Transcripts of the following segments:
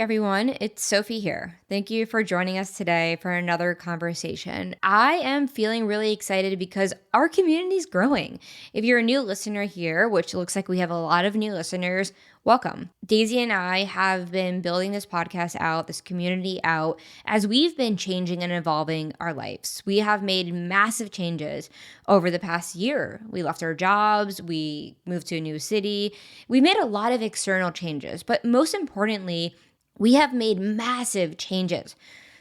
everyone. It's Sophie here. Thank you for joining us today for another conversation. I am feeling really excited because our community is growing. If you're a new listener here, which looks like we have a lot of new listeners, welcome. Daisy and I have been building this podcast out, this community out, as we've been changing and evolving our lives. We have made massive changes over the past year. We left our jobs, we moved to a new city. We made a lot of external changes, but most importantly, we have made massive changes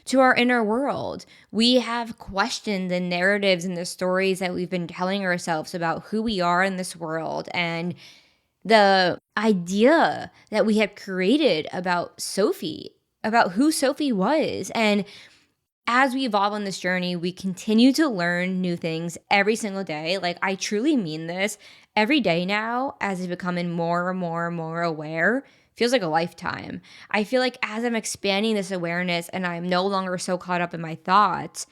to our inner world. We have questioned the narratives and the stories that we've been telling ourselves about who we are in this world and the idea that we had created about Sophie, about who Sophie was. And as we evolve on this journey, we continue to learn new things every single day. Like, I truly mean this. Every day now, as I'm becoming more and more and more aware, feels like a lifetime. I feel like as I'm expanding this awareness and I'm no longer so caught up in my thoughts,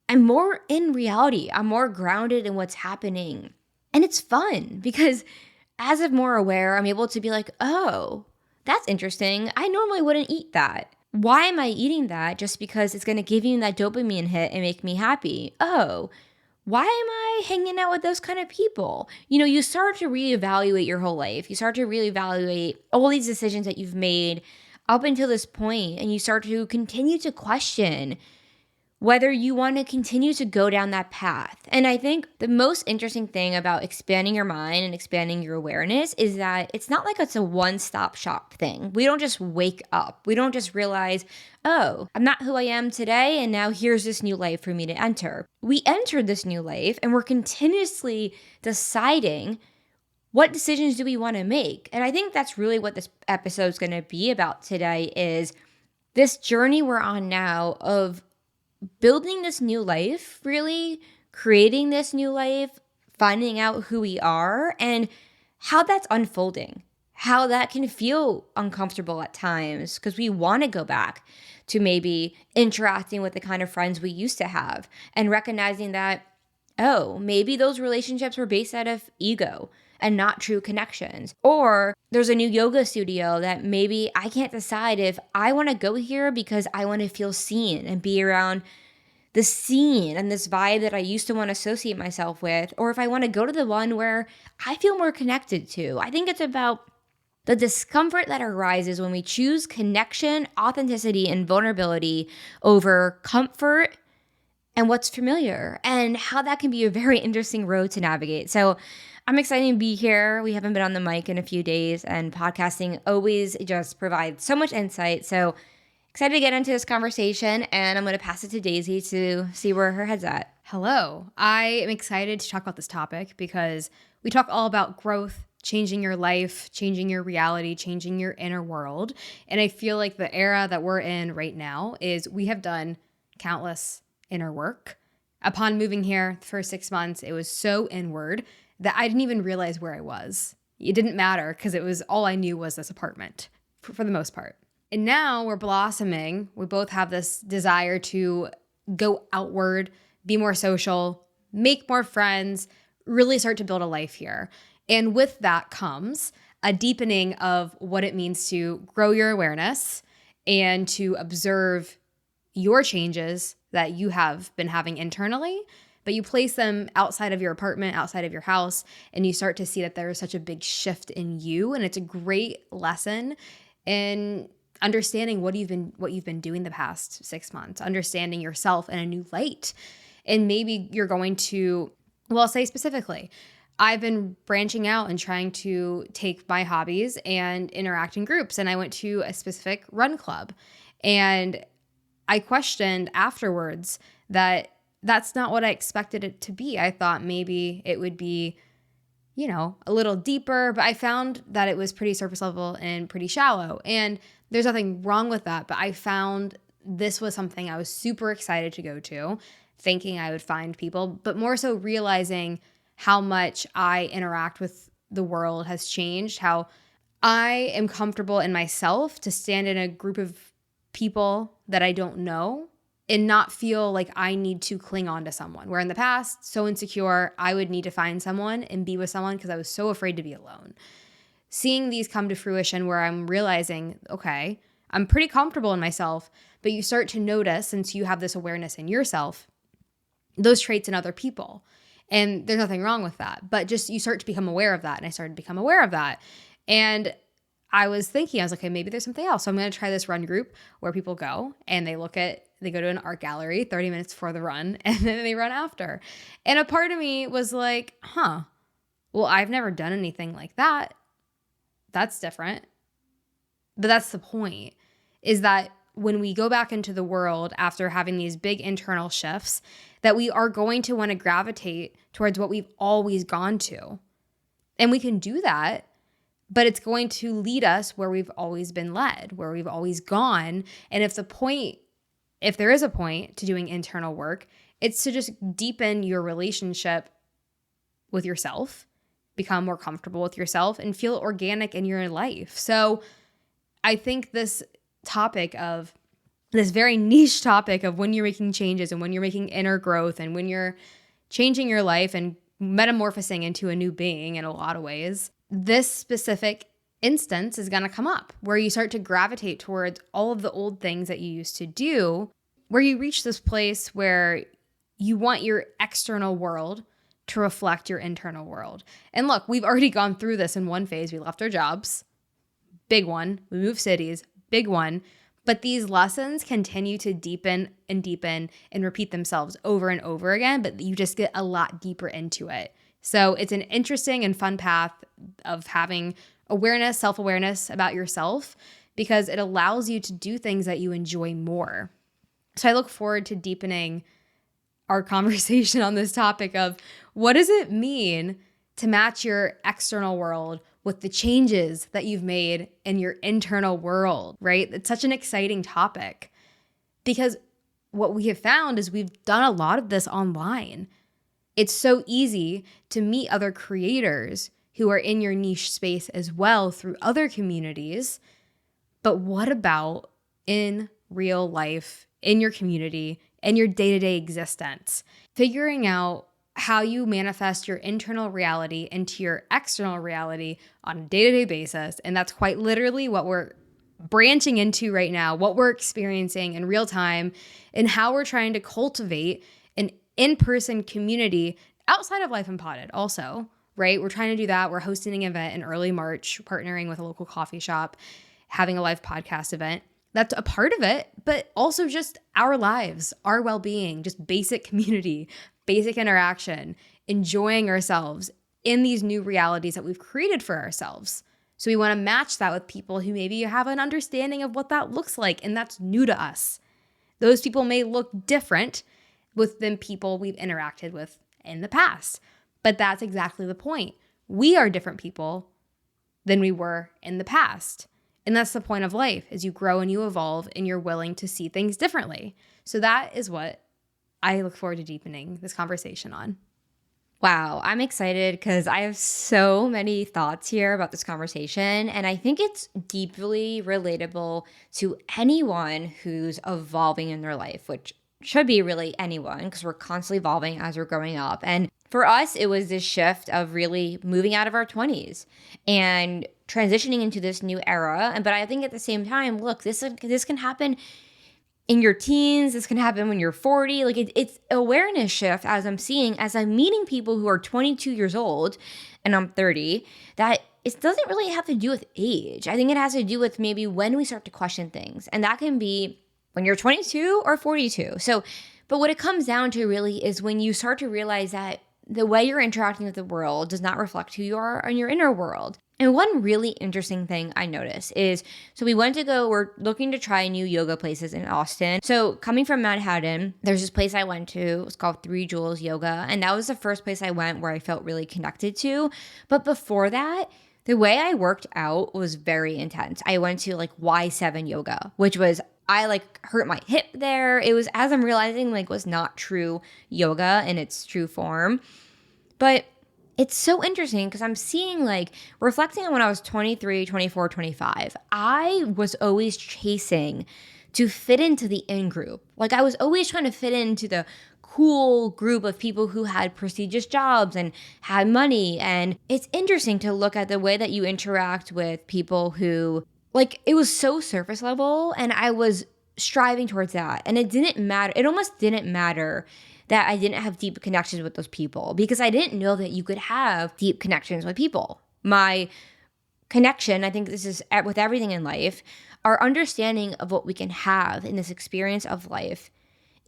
I'm more in reality. I'm more grounded in what's happening. And it's fun because as I'm more aware, I'm able to be like, oh, that's interesting. I normally wouldn't eat that. Why am I eating that? Just because it's going to give you that dopamine hit and make me happy. Oh, why am I hanging out with those kind of people? You start to reevaluate your whole life. You start to reevaluate all these decisions that you've made up until this point, and you start to continue to question whether you want to continue to go down that path. And I think the most interesting thing about expanding your mind and expanding your awareness is that it's not like it's a one-stop shop thing. We don't just wake up. We don't just realize, oh, I'm not who I am today, and now here's this new life for me to enter. We entered this new life, and we're continuously deciding what decisions do we want to make. And I think that's really what this episode is going to be about today, is this journey we're on now of building this new life, really creating this new life, finding out who we are and how that's unfolding, how that can feel uncomfortable at times because we want to go back to maybe interacting with the kind of friends we used to have and recognizing that, oh, maybe those relationships were based out of ego and not true connections. Or there's a new yoga studio that maybe I can't decide if I want to go here because I want to feel seen and be around the scene and this vibe that I used to want to associate myself with, or if I want to go to the one where I feel more connected to. I think it's about the discomfort that arises when we choose connection, authenticity, and vulnerability over comfort and what's familiar, and how that can be a very interesting road to navigate. So I'm excited to be here. We haven't been on the mic in a few days, and podcasting always just provides so much insight. So excited to get into this conversation, and I'm going to pass it to Daisy to see where her head's at. Hello. I am excited to talk about this topic because we talk all about growth, changing your life, changing your reality, changing your inner world. And I feel like the era that we're in right now is we have done countless inner work. Upon moving here for 6 months, it was so inward that I didn't even realize where I was. It didn't matter because it was all I knew was this apartment for the most part. And now we're blossoming. We both have this desire to go outward, be more social, make more friends, really start to build a life here. And with that comes a deepening of what it means to grow your awareness and to observe your changes that you have been having internally, but you place them outside of your apartment, outside of your house, and you start to see that there is such a big shift in you. And it's a great lesson in understanding what you've been doing the past 6 months, understanding yourself in a new light. And maybe you're going to, well, I'll say specifically, I've been branching out and trying to take my hobbies and interact in groups. And I went to a specific run club, and I questioned afterwards that that's not what I expected it to be. I thought maybe it would be, a little deeper, but I found that it was pretty surface level and pretty shallow. And there's nothing wrong with that, but I found this was something I was super excited to go to, thinking I would find people, but more so realizing how much I interact with the world has changed, how I am comfortable in myself to stand in a group of people that I don't know and not feel like I need to cling on to someone. Where in the past, so insecure, I would need to find someone and be with someone because I was so afraid to be alone. Seeing these come to fruition where I'm realizing, okay, I'm pretty comfortable in myself. But you start to notice, since you have this awareness in yourself, those traits in other people. And there's nothing wrong with that. But just you start to become aware of that. And I started to become aware of that. And I was like, okay, maybe there's something else. So I'm going to try this run group where people go and they go to an art gallery 30 minutes before the run and then they run after. And a part of me was like, well, I've never done anything like that. That's different. But that's the point, is that when we go back into the world after having these big internal shifts, that we are going to want to gravitate towards what we've always gone to. And we can do that, but it's going to lead us where we've always been led, where we've always gone. And if there is a point to doing internal work, it's to just deepen your relationship with yourself, become more comfortable with yourself, and feel organic in your life. So I think this very niche topic of when you're making changes and when you're making inner growth and when you're changing your life and metamorphosing into a new being in a lot of ways, this specific instance is going to come up where you start to gravitate towards all of the old things that you used to do, where you reach this place where you want your external world to reflect your internal world. And look, we've already gone through this in one phase. We left our jobs, big one. We moved cities, big one. But these lessons continue to deepen and repeat themselves over and over again, but you just get a lot deeper into it. So it's an interesting and fun path of having awareness, self-awareness about yourself, because it allows you to do things that you enjoy more. So I look forward to deepening our conversation on this topic of what does it mean to match your external world with the changes that you've made in your internal world, right? It's such an exciting topic because what we have found is we've done a lot of this online. It's so easy to meet other creators who are in your niche space as well through other communities. But what about in real life, in your community, in your day-to-day existence? Figuring out how you manifest your internal reality into your external reality on a day-to-day basis. And that's quite literally what we're branching into right now, what we're experiencing in real time, and how we're trying to cultivate an in-person community outside of Life Unpotted also, right? We're trying to do that. We're hosting an event in early March, partnering with a local coffee shop, having a live podcast event. That's a part of it, but also just our lives, our well-being, just basic community, basic interaction, enjoying ourselves in these new realities that we've created for ourselves. So we want to match that with people who maybe have an understanding of what that looks like, and that's new to us. Those people may look different than people we've interacted with in the past, but that's exactly the point. We are different people than we were in the past. And that's the point of life, is you grow and you evolve and you're willing to see things differently. So that is what I look forward to deepening this conversation on. Wow, I'm excited because I have so many thoughts here about this conversation, and I think it's deeply relatable to anyone who's evolving in their life, which should be really anyone because we're constantly evolving as we're growing up. And for us, it was this shift of really moving out of our 20s and transitioning into this new era. But I think at the same time, look, this can happen in your teens. This can happen when you're 40. Like it's awareness shift as I'm meeting people who are 22 years old and I'm 30, that it doesn't really have to do with age. I think it has to do with maybe when we start to question things. And that can be when you're 22 or 42. But what it comes down to really is when you start to realize that the way you're interacting with the world does not reflect who you are in your inner world. And one really interesting thing I noticed is, we're looking to try new yoga places in Austin. So coming from Manhattan, there's this place I went to. It was called 3 Jewels Yoga. And that was the first place I went where I felt really connected to. But before that, the way I worked out was very intense. I went to Y7 yoga, which was, I hurt my hip there. It was, as I'm realizing, was not true yoga in its true form. But it's so interesting because I'm seeing, reflecting on when I was 23, 24, 25, I was always chasing to fit into the in group. I was always trying to fit into the cool group of people who had prestigious jobs and had money. And it's interesting to look at the way that you interact with people who Like, it was so surface level, and I was striving towards that. And it didn't matter. It almost didn't matter that I didn't have deep connections with those people, because I didn't know that you could have deep connections with people. My connection, I think this is with everything in life, our understanding of what we can have in this experience of life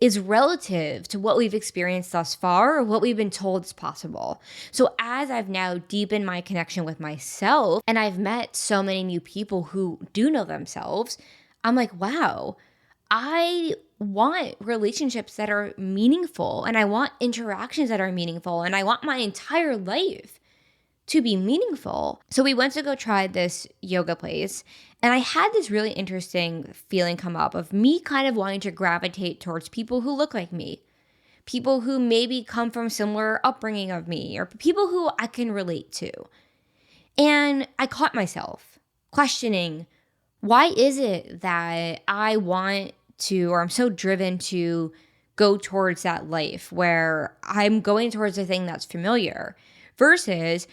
is relative to what we've experienced thus far or what we've been told is possible. So as I've now deepened my connection with myself and I've met so many new people who do know themselves, I'm like, wow, I want relationships that are meaningful, and I want interactions that are meaningful, and I want my entire life to be meaningful. So we went to go try this yoga place, and I had this really interesting feeling come up of me kind of wanting to gravitate towards people who look like me, people who maybe come from similar upbringing of me, or people who I can relate to. And I caught myself questioning, why is it that I want to, or I'm so driven to go towards that life where I'm going towards a thing that's familiar versus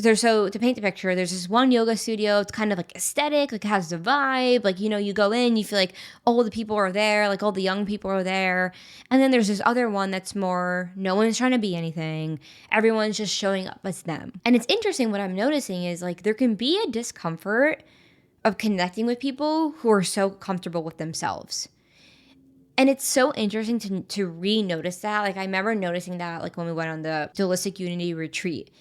to paint the picture, there's this one yoga studio. It's kind of like aesthetic, like it has the vibe. Like, you go in, you feel like all the people are there, like all the young people are there. And then there's this other one that's more, no one's trying to be anything. Everyone's just showing up as them. And it's interesting, what I'm noticing is like there can be a discomfort of connecting with people who are so comfortable with themselves. And it's so interesting to re-notice that. Like, I remember noticing that, like, when we went on the Holistic Unity retreat,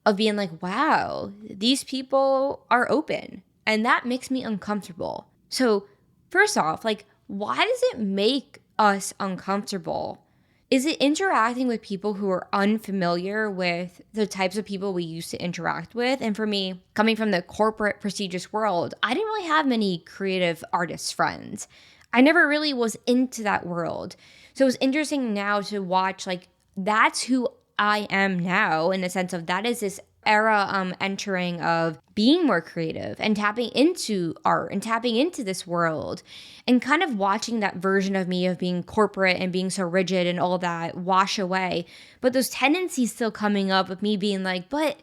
of being like, wow, these people are open. And that makes me uncomfortable. So first off, like, why does it make us uncomfortable? Is it interacting with people who are unfamiliar with the types of people we used to interact with? And for me, coming from the corporate prestigious world, I didn't really have many creative artist friends. I never really was into that world. So it was interesting now to watch, like, that's who I am now, in the sense of that is this era I'm entering of being more creative and tapping into art and tapping into this world, and kind of watching that version of me of being corporate and being so rigid and all that wash away. But those tendencies still coming up with me being like, but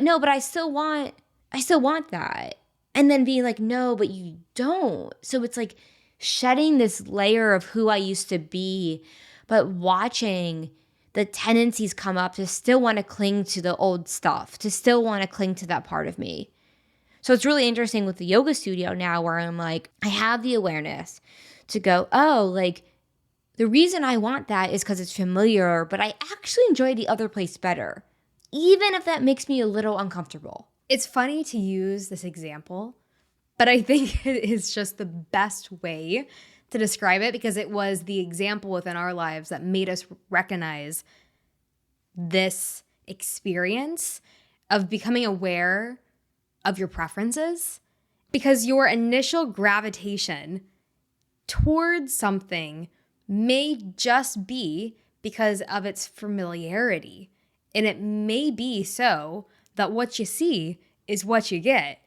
no, but I still want that. And then being like, no, but you don't. So it's like shedding this layer of who I used to be, but watching the tendencies come up to still want to cling to the old stuff, to still want to cling to that part of me. So it's really interesting with the yoga studio now, where I'm like, I have the awareness to go, oh, like, the reason I want that is because it's familiar, but I actually enjoy the other place better, even if that makes me a little uncomfortable. It's funny to use this example, but I think it is just the best way to describe it, because it was the example within our lives that made us recognize this experience of becoming aware of your preferences, because your initial gravitation towards something may just be because of its familiarity. And it may be so that what you see is what you get.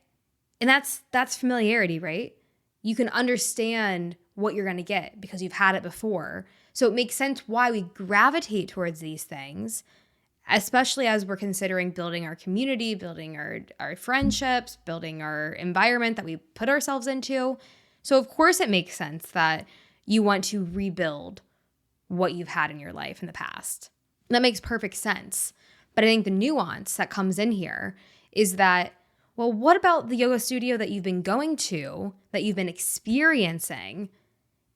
And that's familiarity, right? You can understand what you're going to get because you've had it before. So it makes sense why we gravitate towards these things, especially as we're considering building our community, building our friendships, building our environment that we put ourselves into. So of course it makes sense that you want to rebuild what you've had in your life in the past. That makes perfect sense. But I think the nuance that comes in here is that, well, what about the yoga studio that you've been going to, that you've been experiencing,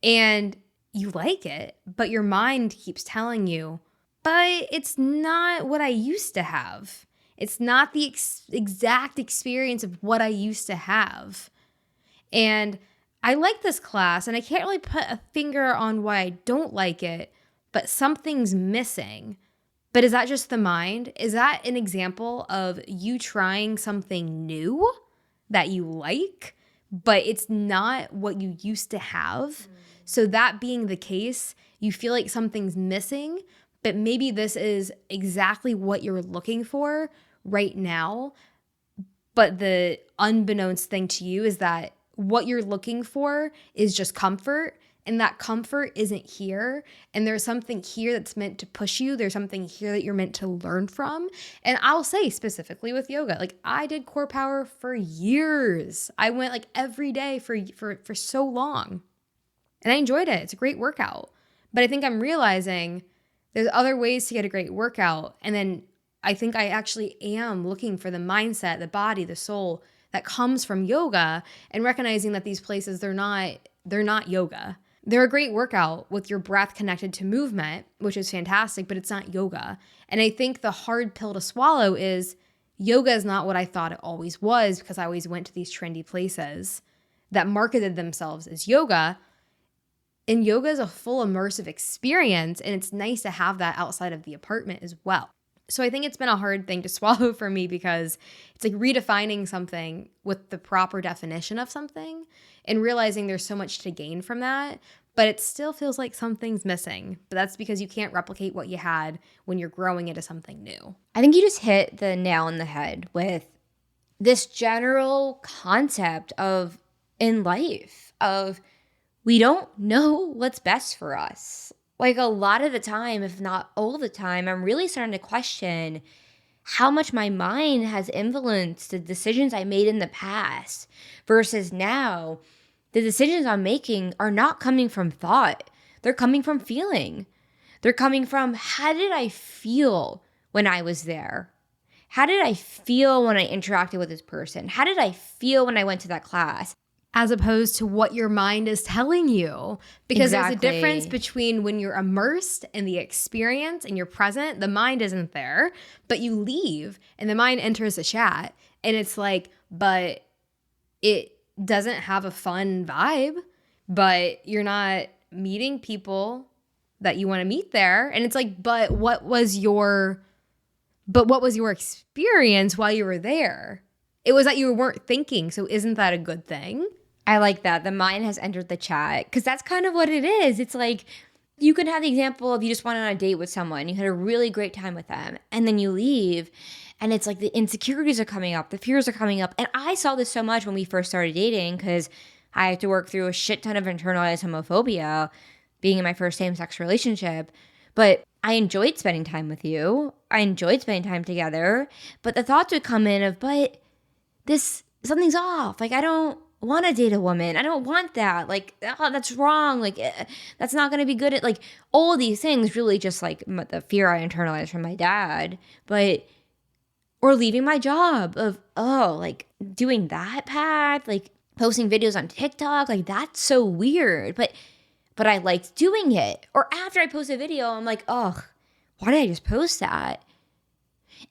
and you like it, but your mind keeps telling you, but it's not what I used to have. It's not the exact experience of what I used to have. And I like this class, and I can't really put a finger on why I don't like it, but something's missing. But is that just the mind? Is that an example of you trying something new that you like, but it's not what you used to have? So that being the case, you feel like something's missing, but maybe this is exactly what you're looking for right now. But the unbeknownst thing to you is that what you're looking for is just comfort, and that comfort isn't here, and there's something here that's meant to push you. There's something here that you're meant to learn from. And I'll say specifically with yoga, like I did core power for years. I went like every day for so long. And I enjoyed it. It's a great workout. But I think I'm realizing there's other ways to get a great workout. And then I think I actually am looking for the mindset, the body, the soul that comes from yoga, and recognizing that these places, they're not yoga. They're a great workout with your breath connected to movement, which is fantastic, but it's not yoga. And I think the hard pill to swallow is yoga is not what I thought it always was, because I always went to these trendy places that marketed themselves as yoga. And yoga is a full immersive experience, and it's nice to have that outside of the apartment as well. So I think it's been a hard thing to swallow for me, because it's like redefining something with the proper definition of something and realizing there's so much to gain from that, but it still feels like something's missing. But that's because you can't replicate what you had when you're growing into something new. I think you just hit the nail on the head with this general concept of in life of we don't know what's best for us. Like a lot of the time, if not all the time, I'm really starting to question how much my mind has influenced the decisions I made in the past versus now. The decisions I'm making are not coming from thought. They're coming from feeling. They're coming from how did I feel when I was there? How did I feel when I interacted with this person? How did I feel when I went to that class? As opposed to what your mind is telling you. Because Exactly. There's a difference between when you're immersed in the experience and you're present, the mind isn't there, but you leave and the mind enters the chat and it's like, but it doesn't have a fun vibe, but you're not meeting people that you want to meet there. And it's like, but what was your experience while you were there? It was that you weren't thinking. So isn't that a good thing? I like that. The mind has entered the chat because that's kind of what it is. It's like you could have the example of you just went on a date with someone. You had a really great time with them and then you leave and it's like the insecurities are coming up. The fears are coming up. And I saw this so much when we first started dating because I had to work through a shit ton of internalized homophobia being in my first same-sex relationship. But I enjoyed spending time with you. I enjoyed spending time together. But the thoughts would come in of, but something's off. Like, I don't want to date a woman. I don't want that. Like, oh, that's wrong. Like, that's not going to be good at, like, all these things really just like the fear I internalized from my dad. Or leaving my job of, oh, like doing that path, like posting videos on TikTok. Like, that's so weird. But I liked doing it. Or after I post a video, I'm like, oh, why did I just post that?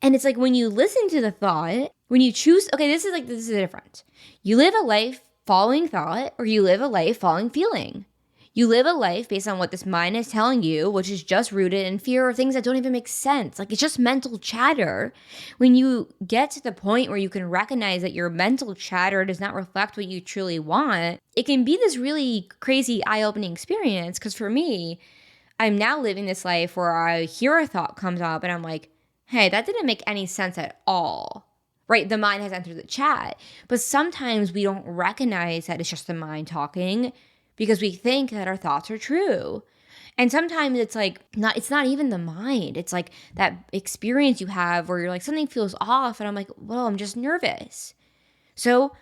And it's like when you listen to the thought, when you choose, okay, this is the difference. You live a life following thought or you live a life following feeling. You live a life based on what this mind is telling you, which is just rooted in fear of things that don't even make sense. Like it's just mental chatter. When you get to the point where you can recognize that your mental chatter does not reflect what you truly want, it can be this really crazy eye-opening experience. Because for me, I'm now living this life where I hear a thought comes up and I'm like, hey, that didn't make any sense at all. Right? The mind has entered the chat. But sometimes we don't recognize that it's just the mind talking because we think that our thoughts are true. And sometimes it's like, it's not even the mind. It's like that experience you have where you're like, something feels off. And I'm like, well, I'm just nervous. So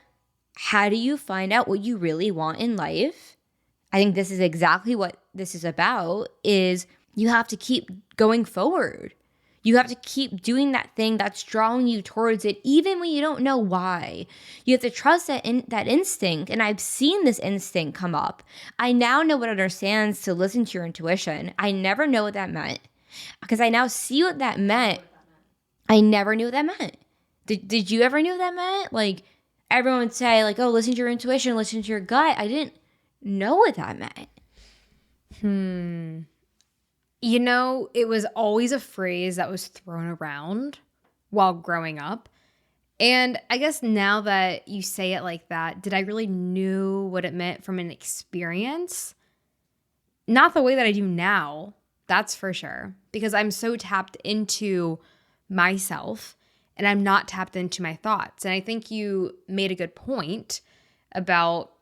how do you find out what you really want in life? I think this is exactly what this is about, is you have to keep going forward. You have to keep doing that thing that's drawing you towards it, even when you don't know why. You have to trust that instinct, and I've seen this instinct come up. I now know what it understands to listen to your intuition. I never know what that meant because I now see what that meant. I never knew what that meant. Did you ever know what that meant? Like everyone would say, like, oh, listen to your intuition, listen to your gut. I didn't know what that meant. You know, it was always a phrase that was thrown around while growing up. And I guess now that you say it like that, did I really knew what it meant from an experience? Not the way that I do now, that's for sure. Because I'm so tapped into myself and I'm not tapped into my thoughts. And I think you made a good point about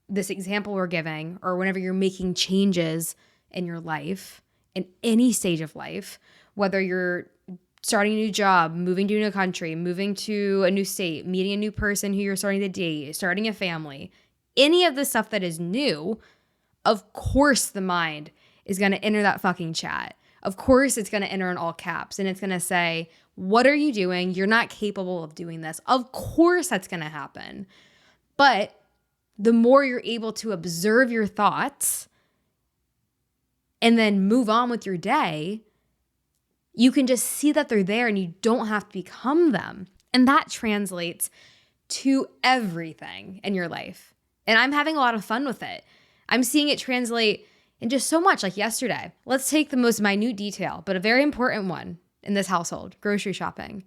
this example we're giving, or whenever you're making changes in your life, in any stage of life, whether you're starting a new job, moving to a new country, moving to a new state, meeting a new person who you're starting to date, starting a family, any of the stuff that is new, of course the mind is going to enter that fucking chat. Of course it's going to enter in all caps and it's going to say, what are you doing? You're not capable of doing this. Of course that's going to happen. But the more you're able to observe your thoughts and then move on with your day, you can just see that they're there and you don't have to become them. And that translates to everything in your life. And I'm having a lot of fun with it. I'm seeing it translate in just so much. Like yesterday, let's take the most minute detail, but a very important one in this household, grocery shopping.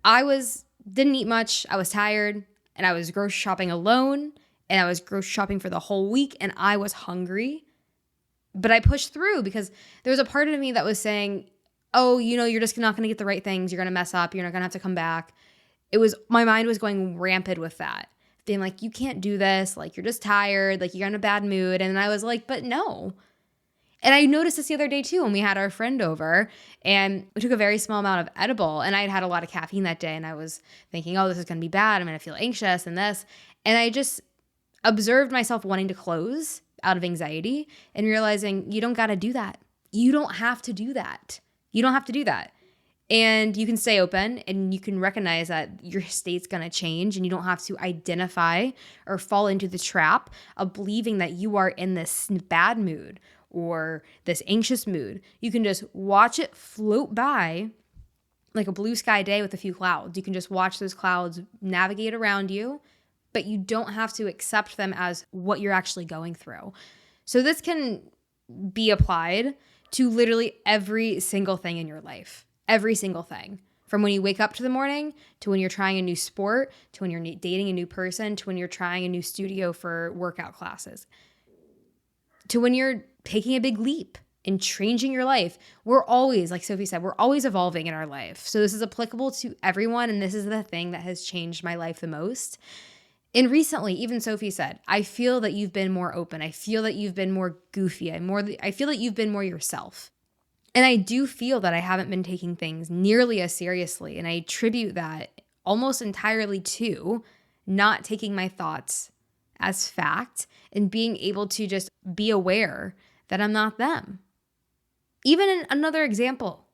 Didn't eat much. I was tired and I was grocery shopping alone and I was grocery shopping for the whole week and I was hungry. But I pushed through because there was a part of me that was saying, oh, you're just not going to get the right things. You're going to mess up. You're not going to have to come back. My mind was going rampant with that, being like, you can't do this. Like, you're just tired. Like, you're in a bad mood. And I was like, but no. And I noticed this the other day too, when we had our friend over and we took a very small amount of edible and I had had a lot of caffeine that day and I was thinking, oh, this is going to be bad. I'm going to feel anxious and this. And I just observed myself wanting to close out of anxiety and realizing you don't got to do that. You don't have to do that. You don't have to do that. And you can stay open and you can recognize that your state's going to change and you don't have to identify or fall into the trap of believing that you are in this bad mood or this anxious mood. You can just watch it float by like a blue sky day with a few clouds. You can just watch those clouds navigate around you, but you don't have to accept them as what you're actually going through. So this can be applied to literally every single thing in your life. Every single thing. From when you wake up to the morning, to when you're trying a new sport, to when you're dating a new person, to when you're trying a new studio for workout classes, to when you're taking a big leap and changing your life. We're always, like Sophie said, we're always evolving in our life. So this is applicable to everyone, and this is the thing that has changed my life the most. And recently, even Sophie said, I feel that you've been more open. I feel that you've been more goofy. I feel that you've been more yourself. And I do feel that I haven't been taking things nearly as seriously. And I attribute that almost entirely to not taking my thoughts as fact and being able to just be aware that I'm not them. Even in another example,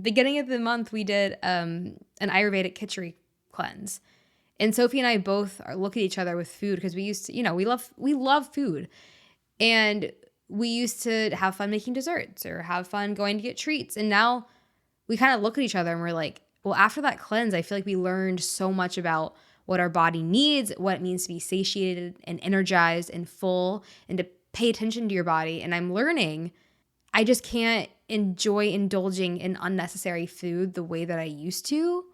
beginning of the month, we did an Ayurvedic Khichdi cleanse. And Sophie and I both look at each other with food because we used to, we love food. And we used to have fun making desserts or have fun going to get treats. And now we kind of look at each other and we're like, well, after that cleanse, I feel like we learned so much about what our body needs, what it means to be satiated and energized and full and to pay attention to your body. And I'm learning I just can't enjoy indulging in unnecessary food the way that I used to,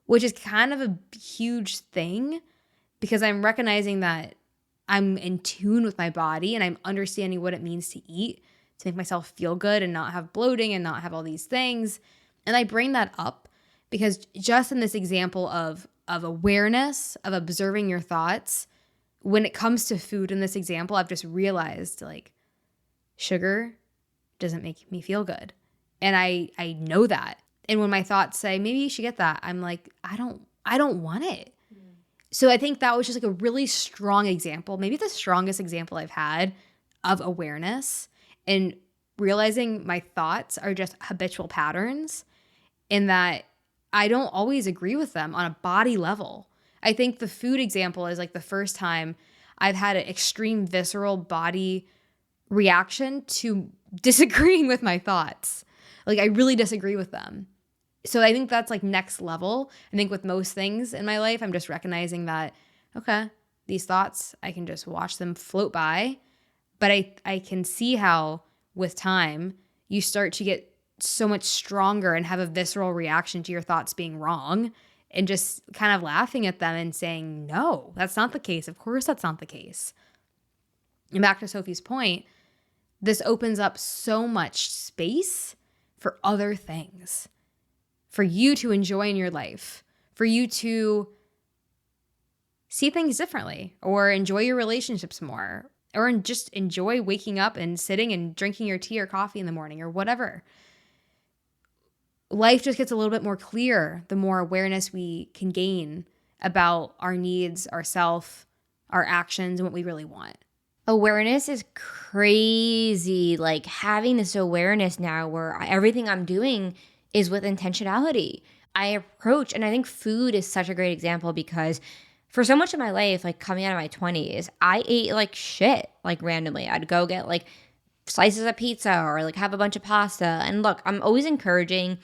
which is kind of a huge thing because I'm recognizing that I'm in tune with my body and I'm understanding what it means to eat to make myself feel good and not have bloating and not have all these things. And I bring that up because just in this example of awareness, of observing your thoughts, when it comes to food in this example, I've just realized like sugar doesn't make me feel good. And I know that. And when my thoughts say, maybe you should get that, I'm like, I don't want it. So I think that was just like a really strong example, maybe the strongest example I've had of awareness and realizing my thoughts are just habitual patterns and that I don't always agree with them on a body level. I think the food example is like the first time I've had an extreme visceral body reaction to disagreeing with my thoughts. Like I really disagree with them. So I think that's like next level. I think with most things in my life, I'm just recognizing that, okay, these thoughts, I can just watch them float by. But I can see how with time, you start to get so much stronger and have a visceral reaction to your thoughts being wrong and just kind of laughing at them and saying, no, that's not the case. Of course, that's not the case. And back to Sophie's point, this opens up so much space for other things. For you to enjoy in your life, for you to see things differently or enjoy your relationships more or just enjoy waking up and sitting and drinking your tea or coffee in the morning or whatever. Life just gets a little bit more clear the more awareness we can gain about our needs, ourself, our actions, and what we really want. Awareness is crazy. Like having this awareness now where everything I'm doing is with intentionality. I approach, and I think food is such a great example because for so much of my life, like coming out of my 20s, I ate like shit, like randomly. I'd go get like slices of pizza or like have a bunch of pasta. And look, I'm always encouraging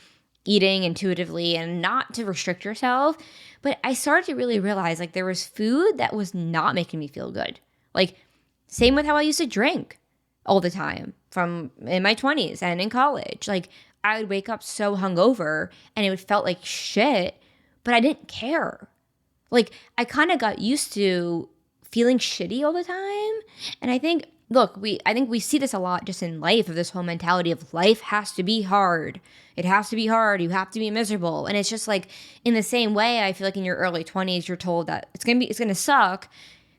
eating intuitively and not to restrict yourself. But I started to really realize like there was food that was not making me feel good. Like, same with how I used to drink all the time from in my 20s and in college. Like, I would wake up so hungover and it would felt like shit, but I didn't care. Like, I kind of got used to feeling shitty all the time. And I think, look, I think we see this a lot just in life, of this whole mentality of life has to be hard. It has to be hard. You have to be miserable. And it's just like in the same way, I feel like in your early 20s, you're told that it's gonna suck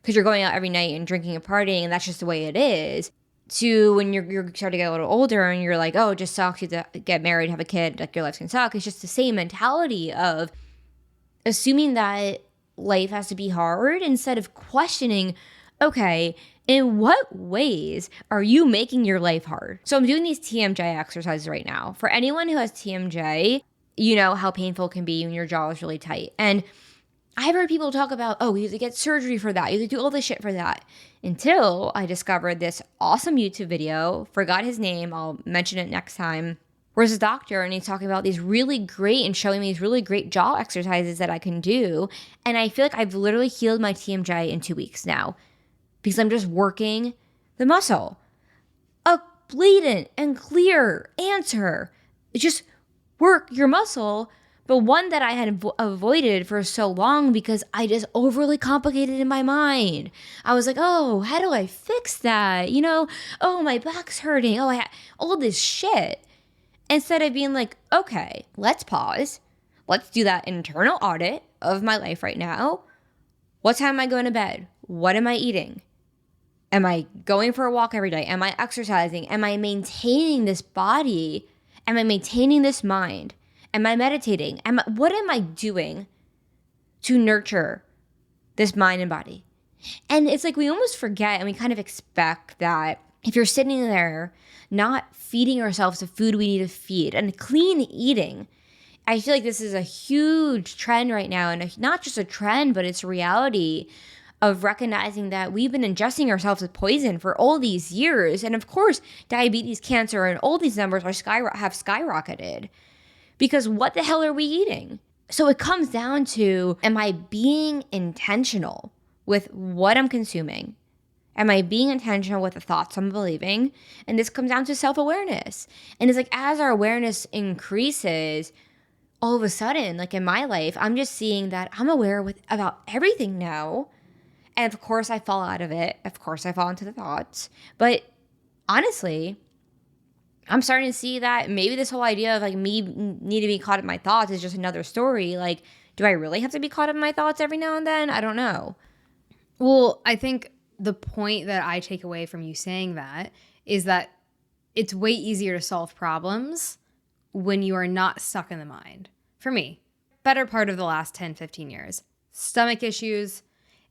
because you're going out every night and drinking and partying, and that's just the way it is. To when you're starting to get a little older and you're like, oh, it just sucks. You have to get married, have a kid, like your life's gonna suck. It's just the same mentality of assuming that life has to be hard instead of questioning, okay, in what ways are you making your life hard? So I'm doing these TMJ exercises right now. For anyone who has TMJ, you know how painful it can be when your jaw is really tight. And I've heard people talk about, oh, you have to get surgery for that. You have to do all this shit for that. Until I discovered this awesome YouTube video, forgot his name, I'll mention it next time, where it's a doctor and he's talking about these really great and showing me these really great jaw exercises that I can do. And I feel like I've literally healed my TMJ in 2 weeks now because I'm just working the muscle. A blatant and clear answer. Just work your muscle, but one that I had avoided for so long because I just overly complicated in my mind. I was like, oh, how do I fix that? You know, oh, my back's hurting. Oh, all this shit. Instead of being like, okay, let's pause. Let's do that internal audit of my life right now. What time am I going to bed? What am I eating? Am I going for a walk every day? Am I exercising? Am I maintaining this body? Am I maintaining this mind? Am I meditating? What am I doing to nurture this mind and body? And it's like we almost forget and we kind of expect that if you're sitting there not feeding ourselves the food we need to feed and clean eating, I feel like this is a huge trend right now. And not just a trend, but it's a reality of recognizing that we've been ingesting ourselves with poison for all these years. And of course, diabetes, cancer, and all these numbers have skyrocketed. Because what the hell are we eating? So it comes down to, am I being intentional with what I'm consuming? Am I being intentional with the thoughts I'm believing? And this comes down to self-awareness. And it's like as our awareness increases, all of a sudden, like in my life, I'm just seeing that I'm aware about everything now. And of course I fall out of it. Of course I fall into the thoughts. But honestly, I'm starting to see that maybe this whole idea of like me need to be caught up in my thoughts is just another story. Like, do I really have to be caught up in my thoughts every now and then? I don't know. Well, I think the point that I take away from you saying that is that it's way easier to solve problems when you are not stuck in the mind. For me, better part of the last 10, 15 years, stomach issues,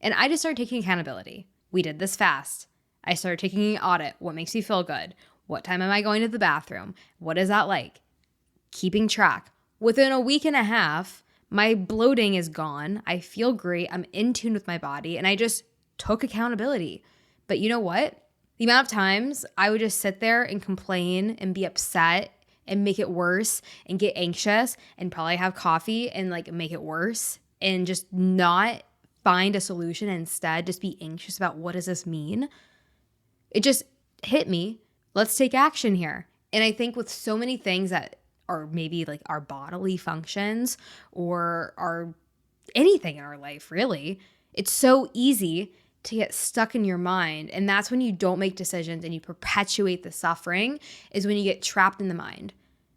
and I just started taking accountability. We did this fast. I started taking an audit. What makes me feel good? What time am I going to the bathroom? What is that like? Keeping track. Within a week and a half, my bloating is gone. I feel great. I'm in tune with my body, and I just took accountability. But you know what? The amount of times I would just sit there and complain and be upset and make it worse and get anxious and probably have coffee and like make it worse and just not find a solution, and instead just be anxious about what does this mean? It just hit me. Let's take action here. And I think with so many things that are maybe like our bodily functions or our anything in our life, really, it's so easy to get stuck in your mind. And that's when you don't make decisions and you perpetuate the suffering, is when you get trapped in the mind.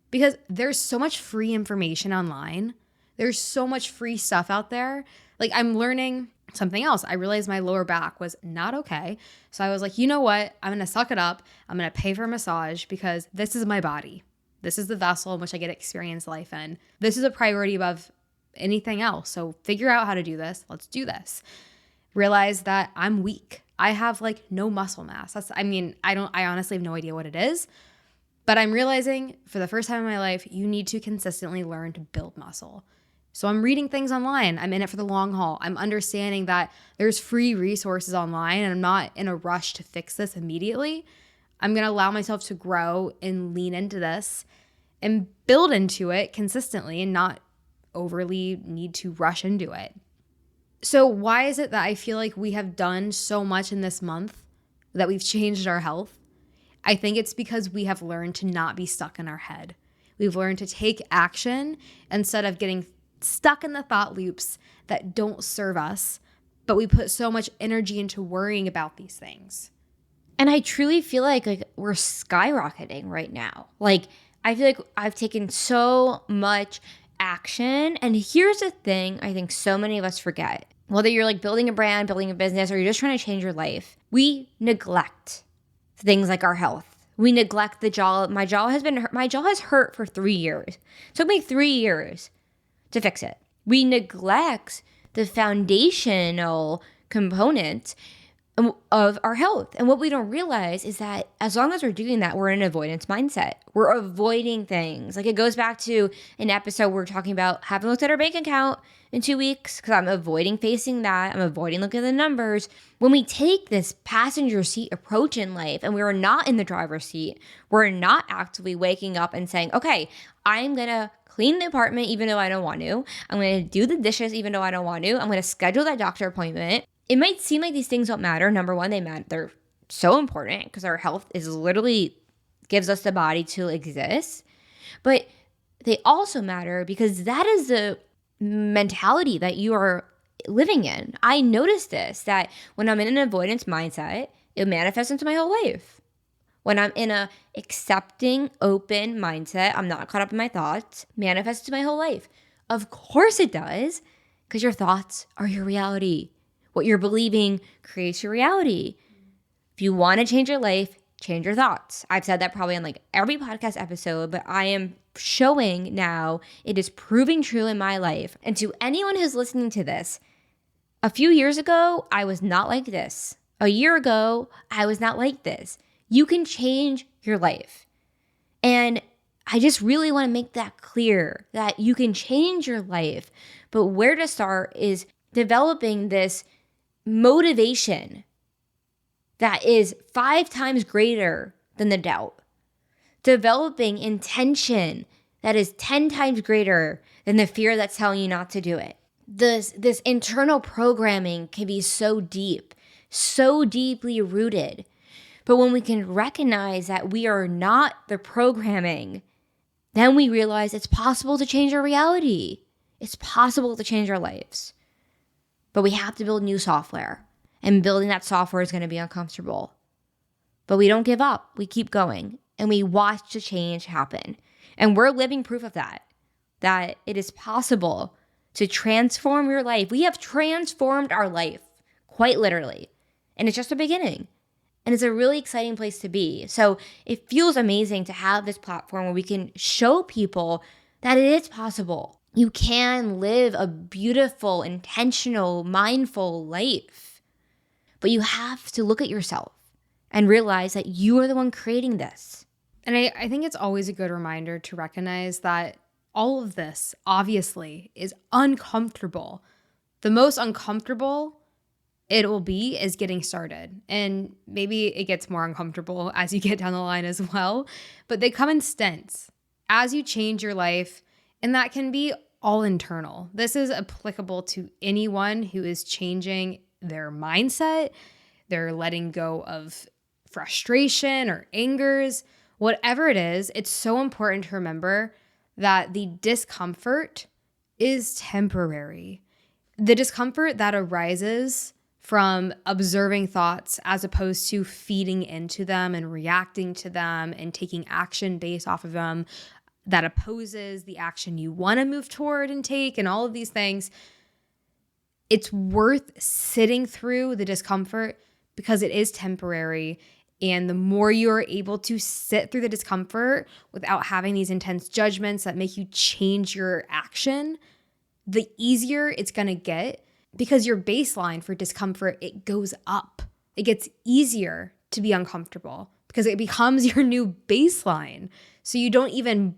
Because there's so much free information online. There's so much free stuff out there. Like I'm learning Something else, I realized my lower back was not okay. So I was like, you know what? I'm going to suck it up. I'm going to pay for a massage because this is my body. This is the vessel in which I get to experience life in. This is a priority above anything else. So figure out how to do this. Let's do this. Realize that I'm weak. I have like no muscle mass. I honestly have no idea what it is, but I'm realizing for the first time in my life, you need to consistently learn to build muscle. So I'm reading things online. I'm in it for the long haul. I'm understanding that there's free resources online and I'm not in a rush to fix this immediately. I'm going to allow myself to grow and lean into this and build into it consistently and not overly need to rush into it. So why is it that I feel like we have done so much in this month that we've changed our health? I think it's because we have learned to not be stuck in our head. We've learned to take action instead of getting stuck in the thought loops that don't serve us, but we put so much energy into worrying about these things. And I truly feel like we're skyrocketing right now. Like, I feel like I've taken so much action. And here's the thing I think so many of us forget. Whether you're like building a brand, building a business, or you're just trying to change your life, we neglect things like our health. We neglect the jaw. My jaw has hurt for 3 years. It took me 3 years to fix it. We neglect the foundational component of our health. And what we don't realize is that as long as we're doing that, we're in an avoidance mindset. We're avoiding things. Like, it goes back to an episode we're talking about having looked at our bank account in 2 weeks because I'm avoiding facing that. I'm avoiding looking at the numbers. When we take this passenger seat approach in life and we're not in the driver's seat, we're not actively waking up and saying, okay, I'm going to clean the apartment even though I don't want to. I'm going to do the dishes even though I don't want to. I'm going to schedule that doctor appointment. It might seem like these things don't matter. Number one, they matter. They're so important because our health is literally gives us the body to exist. But they also matter because that is the mentality that you are living in. I noticed this, that when I'm in an avoidance mindset, it manifests into my whole life. When I'm in a accepting, open mindset, I'm not caught up in my thoughts, manifests to my whole life. Of course it does, because your thoughts are your reality. What you're believing creates your reality. If you want to change your life, change your thoughts. I've said that probably on like every podcast episode, but I am showing now it is proving true in my life. And to anyone who's listening to this, a few years ago, I was not like this. A year ago, I was not like this. You can change your life. And I just really want to make that clear that you can change your life. But where to start is developing this motivation that is 5 times greater than the doubt. Developing intention that is 10 times greater than the fear that's telling you not to do it. This internal programming can be so deep, so deeply rooted. But when we can recognize that we are not the programming, then we realize it's possible to change our reality. It's possible to change our lives. But we have to build new software. And building that software is going to be uncomfortable. But we don't give up. We keep going. And we watch the change happen. And we're living proof of that it is possible to transform your life. We have transformed our life, quite literally. And it's just a beginning. And it's a really exciting place to be. So it feels amazing to have this platform where we can show people that it is possible. You can live a beautiful, intentional, mindful life. But you have to look at yourself and realize that you are the one creating this. And I think it's always a good reminder to recognize that all of this, obviously, is uncomfortable. The most uncomfortable it will be is getting started. And maybe it gets more uncomfortable as you get down the line as well. But they come in stints as you change your life. And that can be all internal. This is applicable to anyone who is changing their mindset. They're letting go of frustration or angers. Whatever it is, it's so important to remember that the discomfort is temporary. The discomfort that arises from observing thoughts as opposed to feeding into them and reacting to them and taking action based off of them that opposes the action you want to move toward and take and all of these things. It's worth sitting through the discomfort because it is temporary. And the more you are able to sit through the discomfort without having these intense judgments that make you change your action, the easier it's going to get, because your baseline for discomfort, it goes up. It gets easier to be uncomfortable because it becomes your new baseline. So you don't even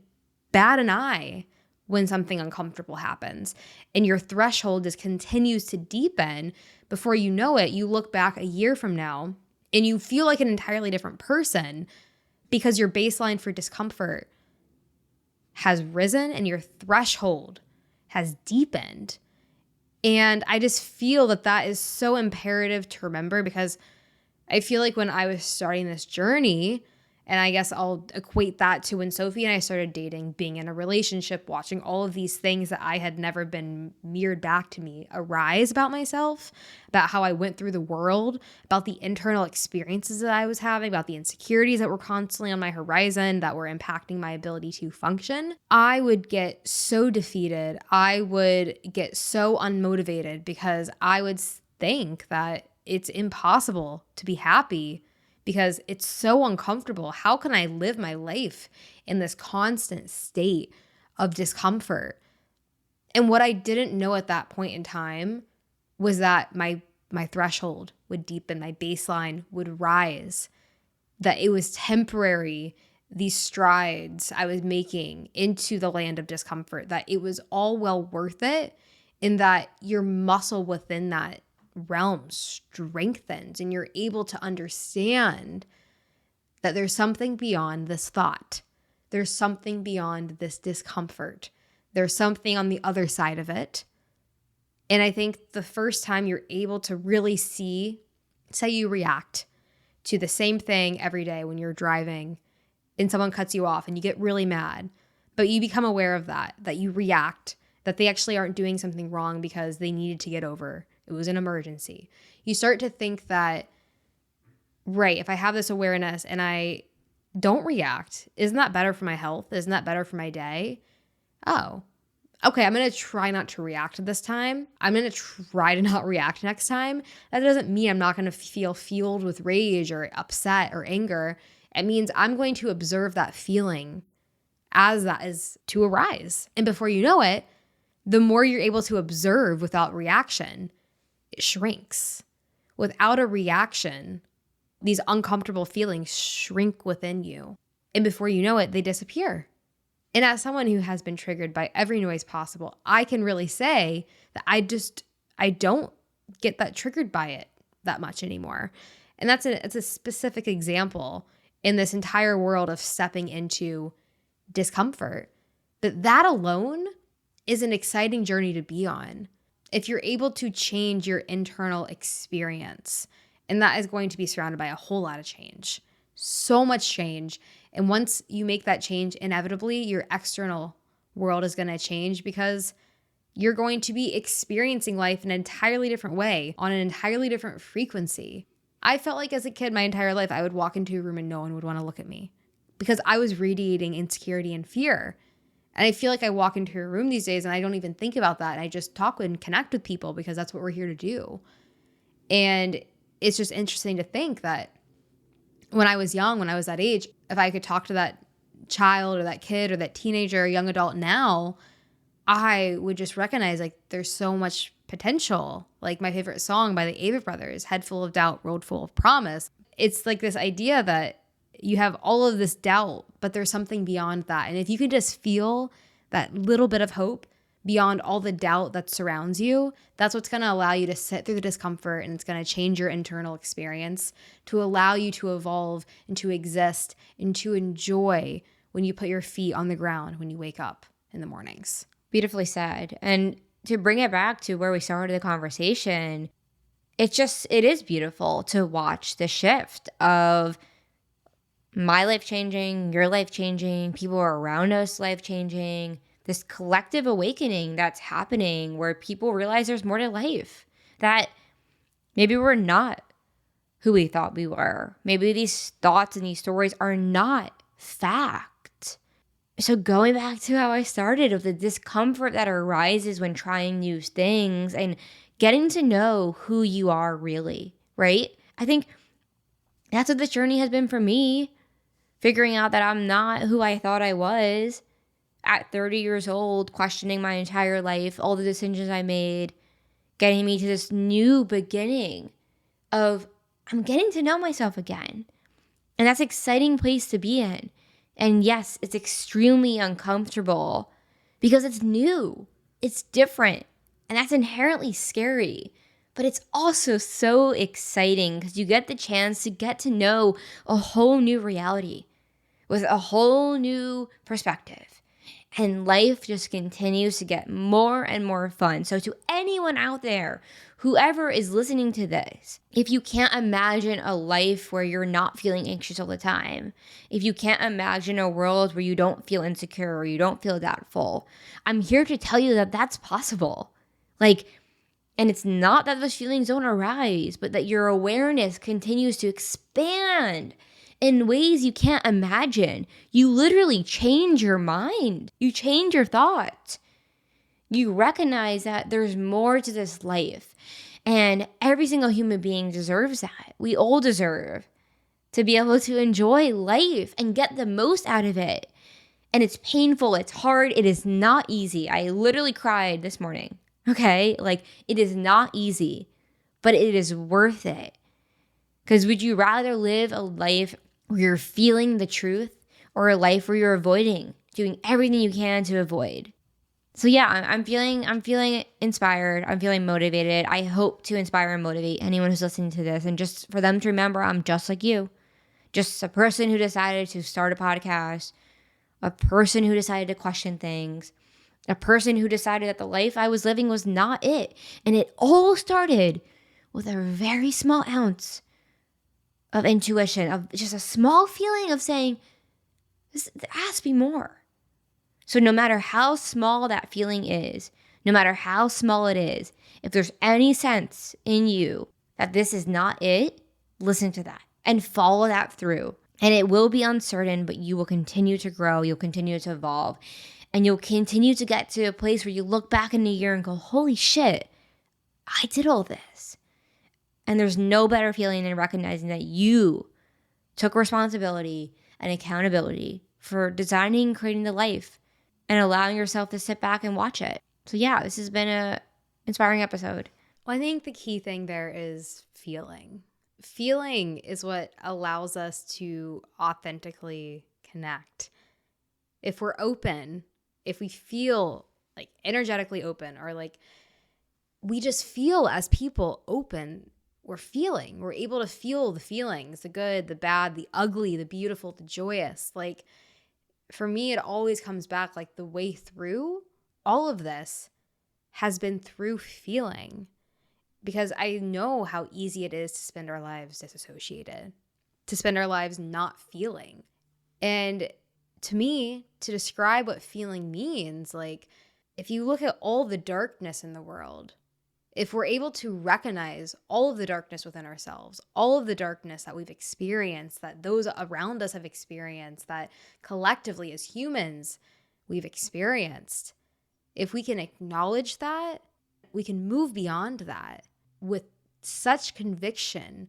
bat an eye when something uncomfortable happens. And your threshold just continues to deepen. Before you know it, you look back a year from now and you feel like an entirely different person because your baseline for discomfort has risen and your threshold has deepened. And I just feel that that is so imperative to remember, because I feel like when I was starting this journey, and I guess I'll equate that to when Sophie and I started dating, being in a relationship, watching all of these things that I had never been mirrored back to me arise about myself, about how I went through the world, about the internal experiences that I was having, about the insecurities that were constantly on my horizon that were impacting my ability to function. I would get so defeated. I would get so unmotivated because I would think that it's impossible to be happy because it's so uncomfortable. How can I live my life in this constant state of discomfort? And what I didn't know at that point in time was that my threshold would deepen, my baseline would rise, that it was temporary, these strides I was making into the land of discomfort, that it was all well worth it, and that your muscle within that realm strengthens and you're able to understand that there's something beyond this thought. There's something beyond this discomfort. There's something on the other side of it. And I think the first time you're able to really see, say you react to the same thing every day when you're driving and someone cuts you off and you get really mad, but you become aware of that you react, that they actually aren't doing something wrong because they needed to get over. It was an emergency. You start to think that, right, if I have this awareness and I don't react, isn't that better for my health? Isn't that better for my day? Oh, okay, I'm going to try not to react this time. I'm going to try to not react next time. That doesn't mean I'm not going to feel fueled with rage or upset or anger. It means I'm going to observe that feeling as that is to arise. And before you know it, the more you're able to observe without reaction, it shrinks. Without a reaction, these uncomfortable feelings shrink within you. And before you know it, they disappear. And as someone who has been triggered by every noise possible, I can really say that I don't get that triggered by it that much anymore. And it's a specific example in this entire world of stepping into discomfort. But that alone is an exciting journey to be on. If you're able to change your internal experience, and that is going to be surrounded by a whole lot of change, so much change. And once you make that change, inevitably your external world is going to change because you're going to be experiencing life in an entirely different way, on an entirely different frequency. I felt like as a kid, my entire life, I would walk into a room and no one would want to look at me because I was radiating insecurity and fear. And I feel like I walk into a room these days and I don't even think about that. And I just talk and connect with people because that's what we're here to do. And it's just interesting to think that when I was young, when I was that age, if I could talk to that child or that kid or that teenager or young adult now, I would just recognize like there's so much potential. Like my favorite song by the Avett Brothers, Head Full of Doubt, Road Full of Promise. It's like this idea that you have all of this doubt, but there's something beyond that. And if you can just feel that little bit of hope beyond all the doubt that surrounds you, that's what's going to allow you to sit through the discomfort, and it's going to change your internal experience to allow you to evolve and to exist and to enjoy when you put your feet on the ground when you wake up in the mornings. Beautifully said. And to bring it back to where we started the conversation, it is beautiful to watch the shift of my life changing, your life changing, people around us life changing, this collective awakening that's happening where people realize there's more to life, that maybe we're not who we thought we were. Maybe these thoughts and these stories are not fact. So going back to how I started, of the discomfort that arises when trying new things and getting to know who you are really, right? I think that's what this journey has been for me, figuring out that I'm not who I thought I was at 30 years old, questioning my entire life, all the decisions I made, getting me to this new beginning of I'm getting to know myself again. And that's an exciting place to be in. And yes, it's extremely uncomfortable because it's new, it's different, and that's inherently scary. But it's also so exciting because you get the chance to get to know a whole new reality with a whole new perspective. And life just continues to get more and more fun. So, to anyone out there, whoever is listening to this, if you can't imagine a life where you're not feeling anxious all the time, if you can't imagine a world where you don't feel insecure or you don't feel doubtful, I'm here to tell you that that's possible. And it's not that those feelings don't arise, but that your awareness continues to expand in ways you can't imagine. You literally change your mind. You change your thoughts. You recognize that there's more to this life. And every single human being deserves that. We all deserve to be able to enjoy life and get the most out of it. And it's painful. It's hard. It is not easy. I literally cried this morning. Okay? It is not easy, but it is worth it. Because would you rather live a life where you're feeling the truth or a life where you're avoiding, doing everything you can to avoid? So yeah, I'm feeling inspired. I'm feeling motivated. I hope to inspire and motivate anyone who's listening to this, and just for them to remember I'm just like you. Just a person who decided to start a podcast, a person who decided to question things, a person who decided that the life I was living was not it. And it all started with a very small ounce of intuition, of just a small feeling of saying, there has to be more. So no matter how small that feeling is, no matter how small it is, if there's any sense in you that this is not it, listen to that and follow that through. And it will be uncertain, but you will continue to grow. You'll continue to evolve. And you'll continue to get to a place where you look back in a year and go, holy shit, I did all this. And there's no better feeling than recognizing that you took responsibility and accountability for designing and creating the life and allowing yourself to sit back and watch it. So yeah, this has been an inspiring episode. Well, I think the key thing there is feeling. Feeling is what allows us to authentically connect. If we're open, if we feel energetically open, or we just feel as people open, we're able to feel the feelings, the good, the bad, the ugly, the beautiful, the joyous. For me, it always comes back the way through all of this has been through feeling, because I know how easy it is to spend our lives disassociated, to spend our lives not feeling. And to me, to describe what feeling means, if you look at all the darkness in the world, if we're able to recognize all of the darkness within ourselves, all of the darkness that we've experienced, that those around us have experienced, that collectively as humans we've experienced, if we can acknowledge that, we can move beyond that with such conviction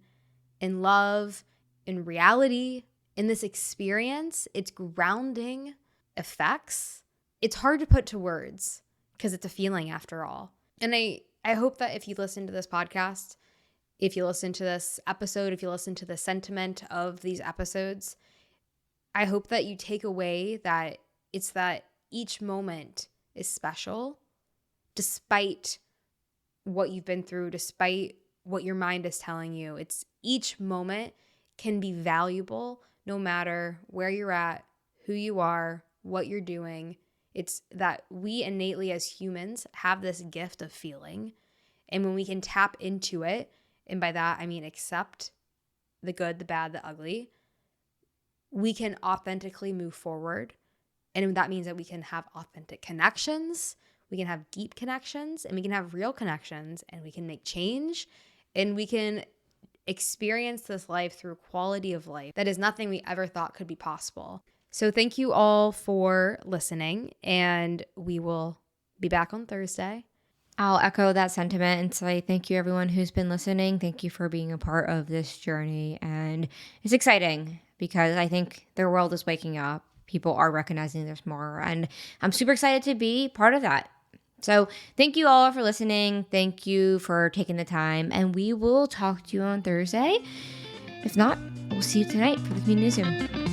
and love and reality in this experience, its grounding effects. It's hard to put to words because it's a feeling after all. And I hope that if you listen to this podcast, if you listen to this episode, if you listen to the sentiment of these episodes, I hope that you take away that it's that each moment is special, despite what you've been through, despite what your mind is telling you. It's each moment can be valuable no matter where you're at, who you are, what you're doing. It's that we innately as humans have this gift of feeling. And when we can tap into it, and by that I mean accept the good, the bad, the ugly, we can authentically move forward. And that means that we can have authentic connections, we can have deep connections, and we can have real connections, and we can make change, and we can experience this life through quality of life that is nothing we ever thought could be possible. So thank you all for listening, and we will be back on Thursday. I'll echo that sentiment and say thank you, everyone who's been listening. Thank you for being a part of this journey. And it's exciting because I think the world is waking up. People are recognizing there's more. And I'm super excited to be part of that. So thank you all for listening. Thank you for taking the time. And we will talk to you on Thursday. If not, we'll see you tonight for the community Zoom.